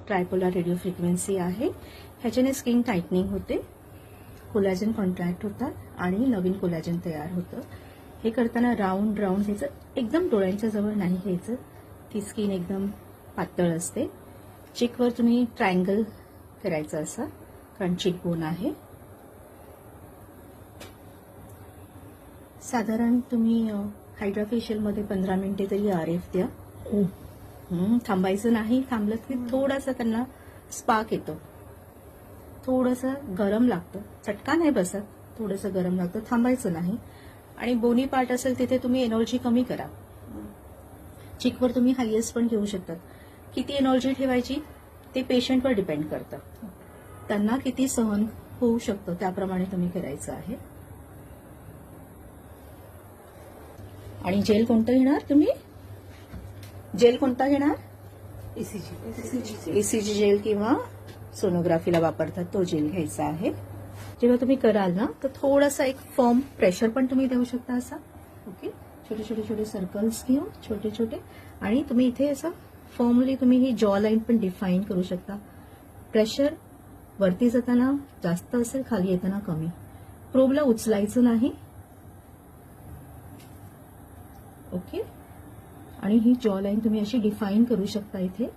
ट्रायपोलर radio frequency आहे. ह्याच्याने skin टाईटनिंग होते, कोलॅजन कॉन्ट्रॅक्ट होतात आणि नवीन कोलॅजन तयार होतं. हे करताना राऊंड राऊंड घ्यायचं, एकदम डोळ्यांच्या जवळ नाही घ्यायचं. ती स्किन एकदम पातळ असते. चिकवर तुम्ही ट्रायंगल करायचं असं, कारण चिक बोन आहे. साधारण तुम्ही हायड्रा फेशियलमध्ये 15 मिनिटे तरी आरएफ द्या. थांबायचं नाही. थांबलं की थोडासा त्यांना स्पार्क येतो, थोडंसं गरम लागतं. चटका नाही बसत, थोडंसं गरम लागतं. थांबायचं नाही. आणि बोनी पार्ट असेल तिथे तुम्ही एनर्जी कमी करा. चिकवर तुम्ही हायएस्ट पण घेऊ शकतात. किती एनर्जी ठेवायची ते पेशंटवर डिपेंड करतं. त्यांना किती सहन होऊ शकतं त्याप्रमाणे तुम्ही करायचं आहे. आणि जेल कोणतं घेणार तुम्ही? जेल कोणता घेणार? ECG जेल किंवा सोनोग्राफीला वापरतात तो जेल घ्यायचा आहे. जेव्हा तुम्ही कराल ना तर थोडासा एक फर्म प्रेशर पण तुम्ही देऊ शकता असा. ओके, छोटे छोटे छोटे सर्कल्स घेऊन छोटे छोटे, आणि तुम्ही इथे असं फर्मली तुम्ही ही जॉ लाईन पण डिफाईन करू शकता. प्रेशर वरती जाताना जास्त असेल, खाली येताना कमी. प्रोबला उचलायचं नाही. ओके, आणि ही जॉ लाईन तुम्ही अशी डिफाईन करू शकता इथे.